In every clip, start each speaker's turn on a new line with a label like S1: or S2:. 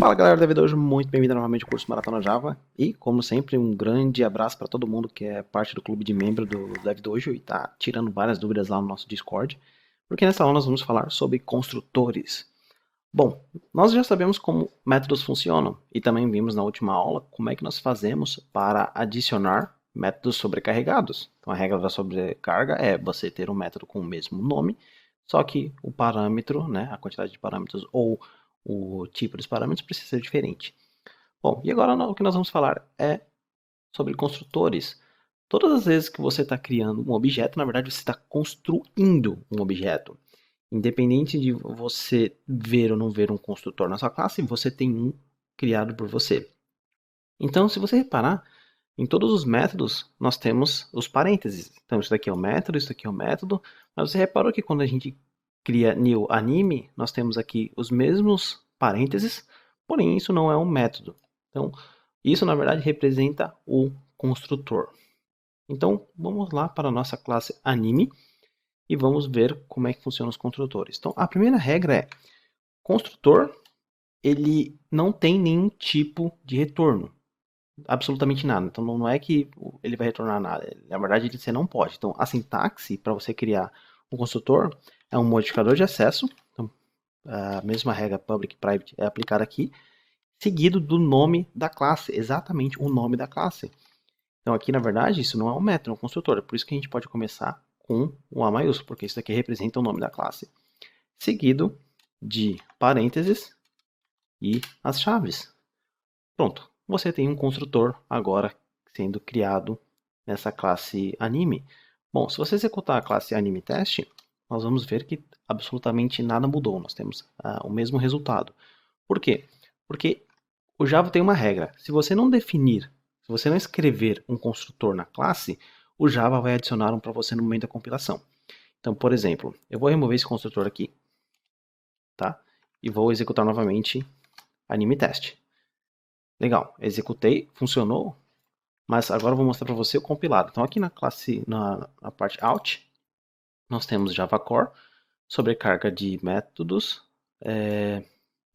S1: Fala galera da vida hoje, muito bem-vindo novamente ao curso Maratona Java e, como sempre, um grande abraço para todo mundo que é parte do clube de membro do Dev Dojo e está tirando várias dúvidas lá no nosso Discord, porque nessa aula nós vamos falar sobre construtores. Bom, nós já sabemos como métodos funcionam e também vimos na última aula como é que nós fazemos para adicionar métodos sobrecarregados. Então a regra da sobrecarga é você ter um método com o mesmo nome, só que o parâmetro, né, a quantidade de parâmetros ou o tipo dos parâmetros precisa ser diferente. Bom, e agora o que nós vamos falar é sobre construtores. Todas as vezes que você está criando um objeto, na verdade você está construindo um objeto. Independente de você ver ou não ver um construtor na sua classe, você tem um criado por você. Então, se você reparar, em todos os métodos nós temos os parênteses. Então, isso daqui é o método, isso daqui é o método. Mas você reparou que quando a gente cria new anime, nós temos aqui os mesmos parênteses, porém isso não é um método. Então, isso na verdade representa o construtor. Então, vamos lá para a nossa classe anime e vamos ver como é que funcionam os construtores. Então, a primeira regra é: construtor, ele não tem nenhum tipo de retorno, absolutamente nada. Então, não é que ele vai retornar nada. Na verdade, você não pode. Então, a sintaxe para você criar um construtor é um modificador de acesso. Então, a mesma regra public private é aplicada aqui, seguido do nome da classe, exatamente o nome da classe. Então, aqui, na verdade, isso não é um método, é um construtor. É por isso que a gente pode começar com o A maiúsculo, porque isso aqui representa o nome da classe. Seguido de parênteses e as chaves. Pronto, você tem um construtor agora sendo criado nessa classe anime. Bom, se você executar a classe anime test, nós vamos ver que absolutamente nada mudou. Nós temos o mesmo resultado. Por quê? Porque o Java tem uma regra. Se você não definir, se você não escrever um construtor na classe, o Java vai adicionar um para você no momento da compilação. Então, por exemplo, eu vou remover esse construtor aqui, tá? E vou executar novamente anime test. Legal, executei, funcionou, mas agora eu vou mostrar para você o compilado. Então aqui na classe, na parte out, nós temos Java Core, sobrecarga de métodos,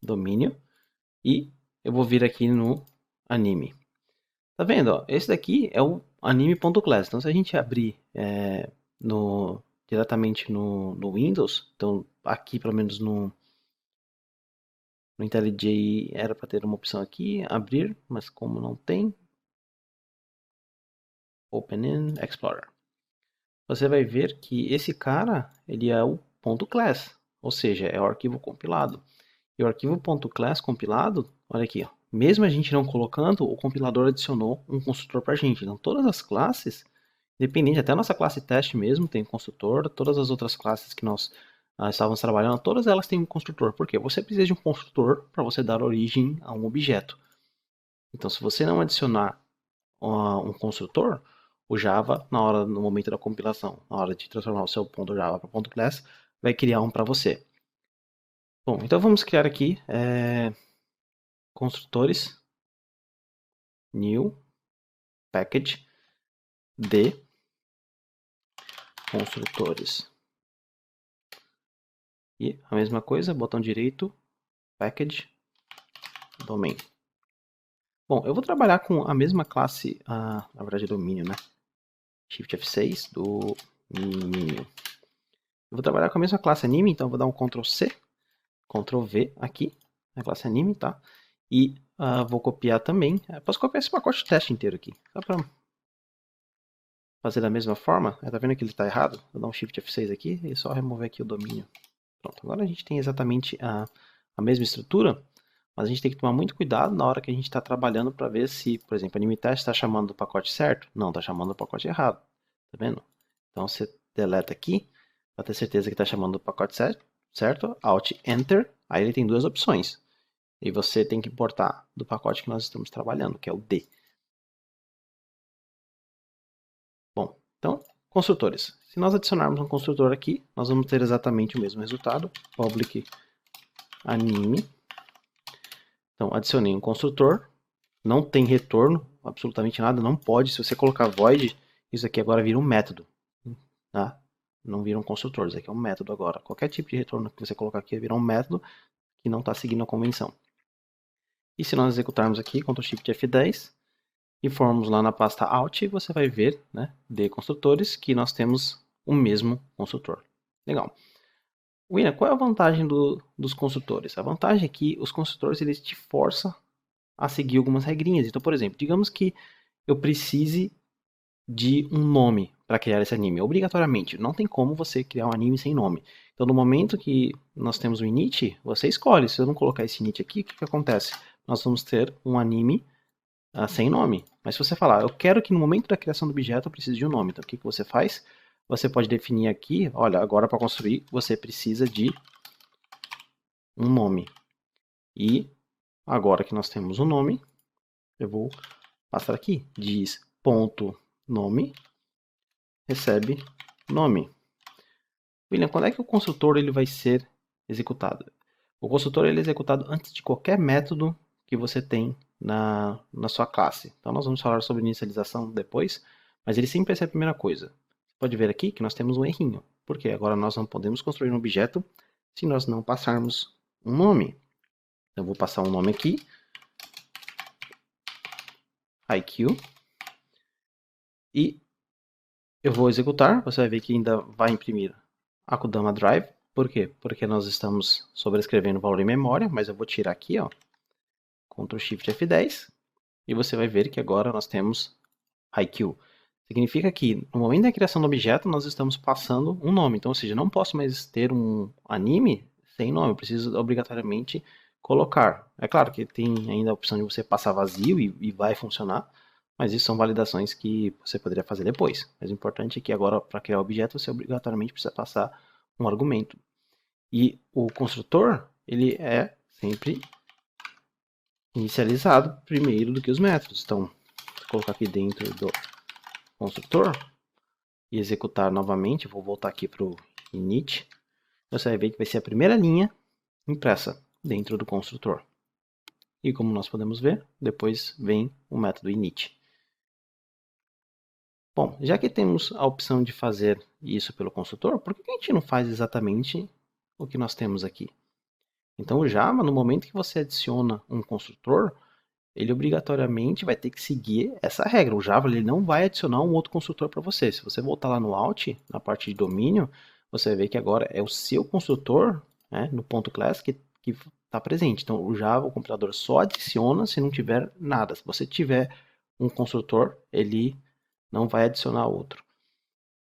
S1: domínio, e eu vou vir aqui no anime. Tá vendo? Ó? Esse daqui é o anime.class. Então se a gente abrir diretamente no Windows, então aqui pelo menos no IntelliJ era para ter uma opção aqui, abrir, mas como não tem, Open in Explorer. Você vai ver que esse cara, ele é o .class, ou seja, é o arquivo compilado. E o arquivo .class compilado, olha aqui, ó, mesmo a gente não colocando, o compilador adicionou um construtor para a gente. Então todas as classes, independente, até a nossa classe teste mesmo tem um construtor, todas as outras classes que nós estávamos trabalhando, todas elas têm um construtor. Por quê? Você precisa de um construtor para você dar origem a um objeto. Então se você não adicionar um construtor, o Java, no momento da compilação, na hora de transformar o seu .java para .class, vai criar um para você. Bom, então vamos criar aqui construtores new package de construtores. E a mesma coisa, botão direito, package domain. Bom, eu vou trabalhar com a mesma classe, na verdade domínio, né? Shift F6, domínio. Eu vou trabalhar com a mesma classe anime, então eu vou dar um Ctrl C, Ctrl V aqui, na classe anime, tá? E vou copiar também, posso copiar esse pacote de teste inteiro aqui, só para fazer da mesma forma. Tá vendo que ele está errado? Vou dar um Shift F6 aqui e só remover aqui o domínio. Pronto, agora a gente tem exatamente a mesma estrutura, mas a gente tem que tomar muito cuidado na hora que a gente está trabalhando para ver se, por exemplo, a anime test está chamando do pacote certo. Não, está chamando do pacote errado, tá vendo? Então você deleta aqui, para ter certeza que está chamando do pacote certo, Alt Enter, aí ele tem duas opções. E você tem que importar do pacote que nós estamos trabalhando, que é o D. Bom, então, construtores. Se nós adicionarmos um construtor aqui, nós vamos ter exatamente o mesmo resultado. Public anime. Então, adicionei um construtor. Não tem retorno, absolutamente nada, não pode. Se você colocar void, isso aqui agora vira um método. Tá? Não vira um construtor, isso aqui é um método agora. Qualquer tipo de retorno que você colocar aqui vai virar um método que não está seguindo a convenção. E se nós executarmos aqui, Ctrl Shift F10, e formos lá na pasta Alt, você vai ver, né, de construtores, que nós temos o mesmo construtor. Legal. William, qual é a vantagem dos construtores? A vantagem é que os construtores eles te forçam a seguir algumas regrinhas. Então, por exemplo, digamos que eu precise de um nome para criar esse anime. Obrigatoriamente, não tem como você criar um anime sem nome. Então, no momento que nós temos o init, você escolhe. Se eu não colocar esse init aqui, o que acontece? Nós vamos ter um anime sem nome. Mas se você falar, eu quero que no momento da criação do objeto eu precise de um nome. Então, o que você faz? Você pode definir aqui, olha, agora para construir você precisa de um nome. E agora que nós temos um nome, eu vou passar aqui, diz ponto nome, recebe nome. William, quando é que o construtor ele vai ser executado? O construtor ele é executado antes de qualquer método que você tem na sua classe. Então nós vamos falar sobre inicialização depois, mas ele sempre vai ser a primeira coisa. Você pode ver aqui que nós temos um errinho, porque agora nós não podemos construir um objeto se nós não passarmos um nome. Então eu vou passar um nome aqui, IQ, e eu vou executar, você vai ver que ainda vai imprimir a Kodama Drive. Por quê? Porque nós estamos sobrescrevendo o valor em memória, mas eu vou tirar aqui, ó, Ctrl Shift F10, e você vai ver que agora nós temos IQ. Significa que no momento da criação do objeto nós estamos passando um nome, então, ou seja, não posso mais ter um anime sem nome, eu preciso obrigatoriamente colocar. É claro que tem ainda a opção de você passar vazio e vai funcionar, mas isso são validações que você poderia fazer depois. Mas o importante é que agora, para criar o objeto, você obrigatoriamente precisa passar um argumento. E o construtor, ele é sempre inicializado primeiro do que os métodos. Então, vou colocar aqui dentro do construtor e executar novamente, vou voltar aqui para o init, você vai ver que vai ser a primeira linha impressa dentro do construtor. E como nós podemos ver, depois vem o método init. Bom, já que temos a opção de fazer isso pelo construtor, por que a gente não faz exatamente o que nós temos aqui? Então o Java, no momento que você adiciona um construtor, ele obrigatoriamente vai ter que seguir essa regra. O Java ele não vai adicionar um outro construtor para você. Se você voltar lá no Alt, na parte de domínio, você vai ver que agora é o seu construtor, né, no ponto .class, que está presente. Então o Java, o compilador, só adiciona se não tiver nada. Se você tiver um construtor, ele não vai adicionar outro.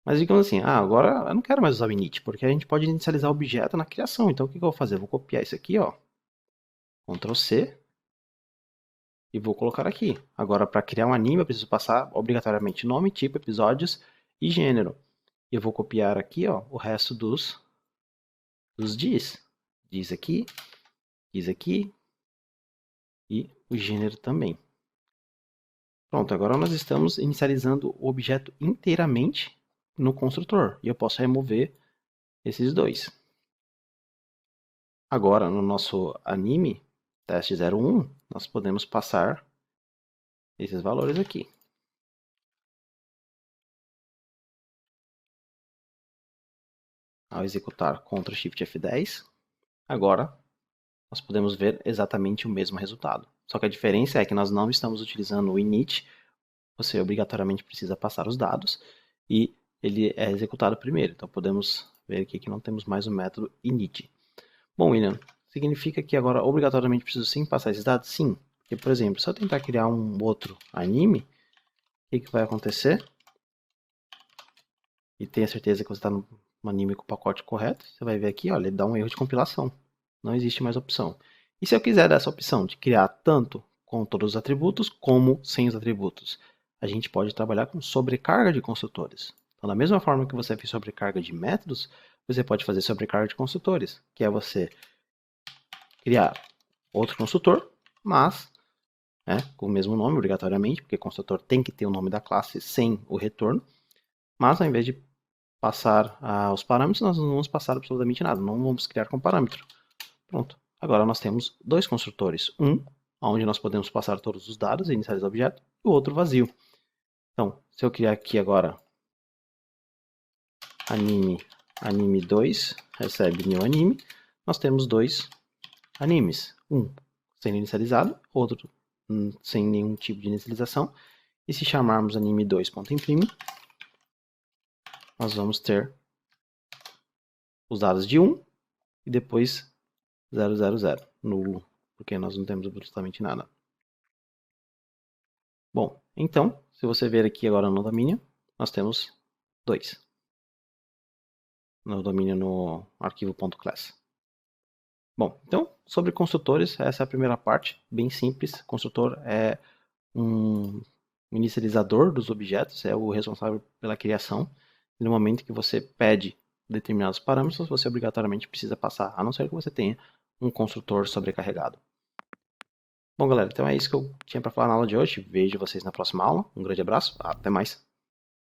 S1: Mas digamos assim, agora eu não quero mais usar o init, porque a gente pode inicializar o objeto na criação. Então o que eu vou fazer? Eu vou copiar isso aqui, ó, Ctrl C, e vou colocar aqui. Agora, para criar um anime, eu preciso passar obrigatoriamente nome, tipo, episódios e gênero. E eu vou copiar aqui, ó, o resto dos diz. Diz aqui e o gênero também. Pronto, agora nós estamos inicializando o objeto inteiramente no construtor. E eu posso remover esses dois. Agora, no nosso anime, teste 01, nós podemos passar esses valores aqui. Ao executar Ctrl Shift F10, agora nós podemos ver exatamente o mesmo resultado. Só que a diferença é que nós não estamos utilizando o init, você obrigatoriamente precisa passar os dados, e ele é executado primeiro. Então podemos ver aqui que não temos mais o método init. Bom, William, significa que agora obrigatoriamente preciso sim passar esses dados? Sim. Porque, por exemplo, se eu tentar criar um outro anime, o que vai acontecer? E tenha certeza que você está no anime com o pacote correto, você vai ver aqui, olha, ele dá um erro de compilação. Não existe mais opção. E se eu quiser dar essa opção de criar tanto com todos os atributos, como sem os atributos? A gente pode trabalhar com sobrecarga de construtores. Então, da mesma forma que você fez sobrecarga de métodos, você pode fazer sobrecarga de construtores, que é você criar outro construtor, mas com o mesmo nome, obrigatoriamente, porque construtor tem que ter o nome da classe sem o retorno, mas ao invés de passar os parâmetros, nós não vamos passar absolutamente nada, não vamos criar com parâmetro. Pronto. Agora nós temos dois construtores. Um, onde nós podemos passar todos os dados e inicializar o objeto, e o outro vazio. Então, se eu criar aqui agora anime2, recebe new anime, nós temos dois animes. Um sendo inicializado, outro sem nenhum tipo de inicialização. E se chamarmos anime2.imprime, nós vamos ter os dados de 1 e depois 000, nulo, porque nós não temos absolutamente nada. Bom, então, se você ver aqui agora no domínio, nós temos 2. No domínio no arquivo.class. Bom, então, sobre construtores, essa é a primeira parte, bem simples. Construtor é um inicializador dos objetos, é o responsável pela criação. E no momento que você pede determinados parâmetros, você obrigatoriamente precisa passar, a não ser que você tenha um construtor sobrecarregado. Bom, galera, então é isso que eu tinha para falar na aula de hoje. Vejo vocês na próxima aula. Um grande abraço, até mais.